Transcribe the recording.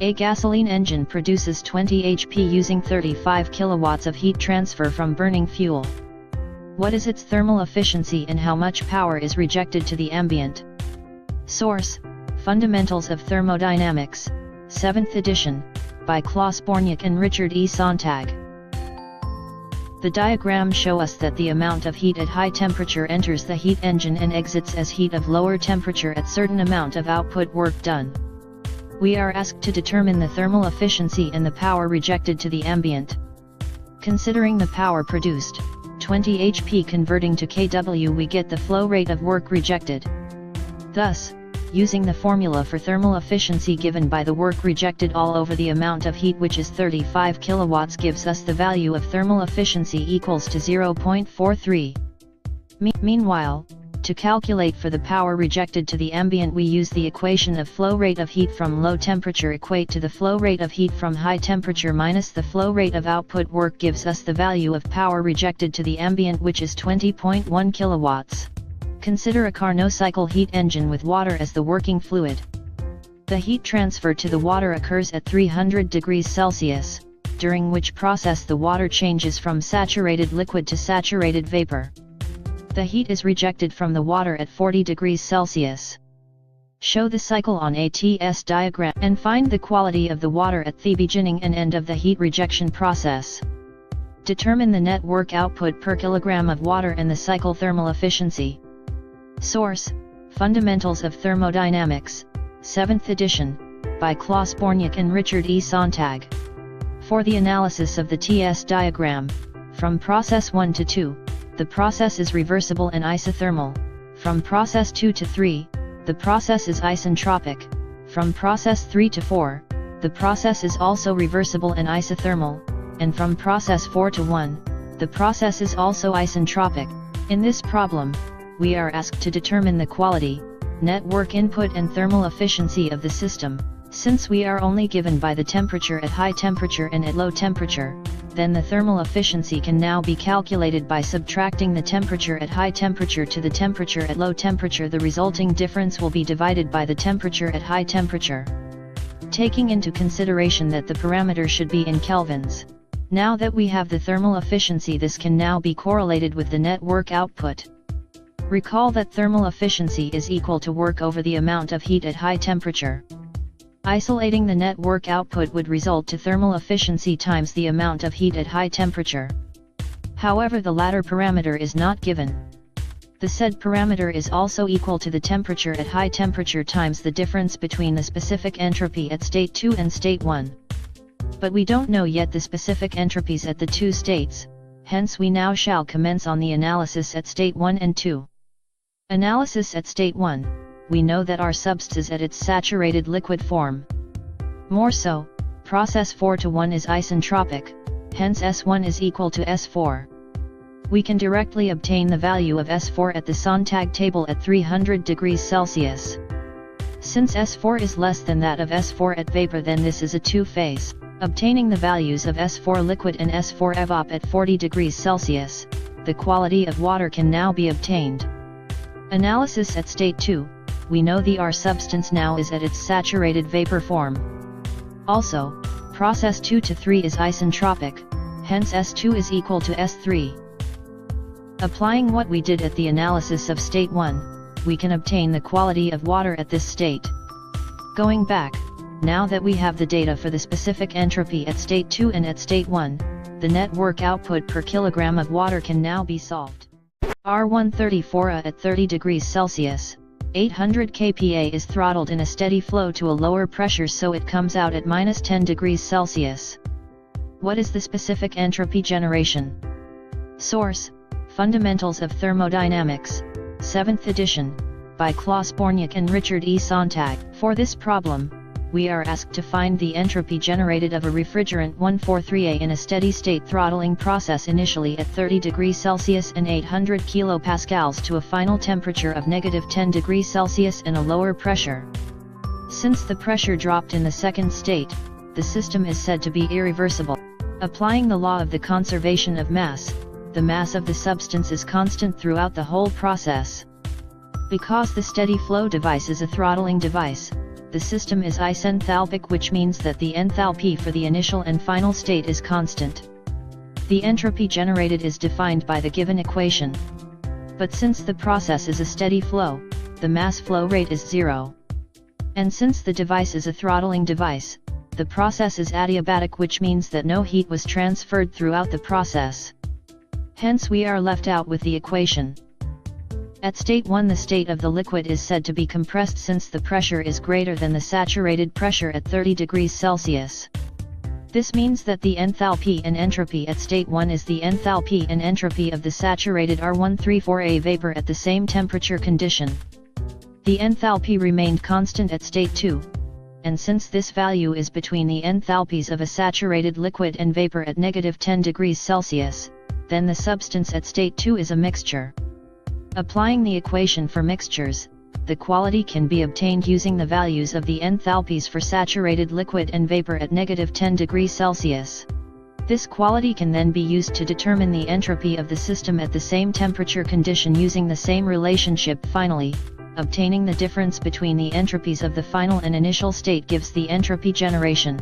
A gasoline engine produces 20 HP using 35 kilowatts of heat transfer from burning fuel. What is its thermal efficiency and how much power is rejected to the ambient? Source: Fundamentals of Thermodynamics, 7th edition, by Klaus Borniak and Richard E. Sontag. The diagrams show us that the amount of heat at high temperature enters the heat engine and exits as heat of lower temperature at certain amount of output work done. We are asked to determine the thermal efficiency and the power rejected to the ambient. Considering the power produced, 20 HP converting to kW, we get the flow rate of work rejected. Thus, using the formula for thermal efficiency given by the work rejected all over the amount of heat, which is 35 kilowatts, gives us the value of thermal efficiency equals to 0.43. Meanwhile, to calculate for the power rejected to the ambient, we use the equation of flow rate of heat from low temperature equate to the flow rate of heat from high temperature minus the flow rate of output work gives us the value of power rejected to the ambient, which is 20.1 kilowatts. Consider a Carnot cycle heat engine with water as the working fluid. The heat transfer to the water occurs at 300 degrees Celsius, during which process the water changes from saturated liquid to saturated vapor. The heat is rejected from the water at 40 degrees Celsius. Show the cycle on a TS diagram and find the quality of the water at the beginning and end of the heat rejection process. Determine the net work output per kilogram of water and the cycle thermal efficiency. Source: Fundamentals of Thermodynamics, 7th edition, by Klaus Borniak and Richard E. Sontag. For the analysis of the TS diagram, from process 1 to 2, the process is reversible and isothermal. From process 2 to 3, the process is isentropic. From process 3 to 4, the process is also reversible and isothermal, and from process 4 to 1, the process is also isentropic. In this problem, we are asked to determine the quality, net work input and thermal efficiency of the system. Since we are only given by the temperature at high temperature and at low temperature, then the thermal efficiency can now be calculated by subtracting the temperature at high temperature to the temperature at low temperature. The resulting difference will be divided by the temperature at high temperature, taking into consideration that the parameter should be in kelvins. Now that we have the thermal efficiency, this can now be correlated with the net work output. Recall that thermal efficiency is equal to work over the amount of heat at high temperature. Isolating the net work output would result to thermal efficiency times the amount of heat at high temperature. However, the latter parameter is not given. The said parameter is also equal to the temperature at high temperature times the difference between the specific entropy at state 2 and state 1. But we don't know yet the specific entropies at the two states, hence we now shall commence on the analysis at state 1 and 2. Analysis at state 1. We know that our substance is at its saturated liquid form. More so, process 4 to 1 is isentropic, hence S1 is equal to S4. We can directly obtain the value of S4 at the Sontag table at 300 degrees Celsius. Since S4 is less than that of S4 at vapor, then this is a two-phase. Obtaining the values of S4 liquid and S4 evap at 40 degrees Celsius, the quality of water can now be obtained. Analysis at state 2. We know the R substance now is at its saturated vapor form. Also, process 2 to 3 is isentropic, hence S2 is equal to S3. Applying what we did at the analysis of state 1, we can obtain the quality of water at this state. Going back, now that we have the data for the specific entropy at state 2 and at state 1, the net work output per kilogram of water can now be solved. R134A at 30 degrees Celsius. 800 kPa is throttled in a steady flow to a lower pressure, so it comes out at minus 10 degrees Celsius. What is the specific entropy generation? Source: Fundamentals of Thermodynamics, 7th edition, by Klaus Borniak and Richard E. Sontag. For this problem, we are asked to find the entropy generated of a refrigerant 143A in a steady state throttling process initially at 30 degrees Celsius and 800 kilopascals to a final temperature of -10 degrees Celsius and a lower pressure. Since the pressure dropped in the second state, the system is said to be irreversible. Applying the law of the conservation of mass, the mass of the substance is constant throughout the whole process. Because the steady flow device is a throttling device, the system is isenthalpic, which means that the enthalpy for the initial and final state is constant. The entropy generated is defined by the given equation. But since the process is a steady flow, the mass flow rate is 0. And since the device is a throttling device, the process is adiabatic, which means that no heat was transferred throughout the process. Hence we are left out with the equation. At state 1, the state of the liquid is said to be compressed since the pressure is greater than the saturated pressure at 30 degrees Celsius. This means that the enthalpy and entropy at state 1 is the enthalpy and entropy of the saturated R134A vapor at the same temperature condition. The enthalpy remained constant at state 2, and since this value is between the enthalpies of a saturated liquid and vapor at -10 degrees Celsius, then the substance at state 2 is a mixture. Applying the equation for mixtures, the quality can be obtained using the values of the enthalpies for saturated liquid and vapor at -10 degrees Celsius. This quality can then be used to determine the entropy of the system at the same temperature condition using the same relationship. Finally, obtaining the difference between the entropies of the final and initial state gives the entropy generation.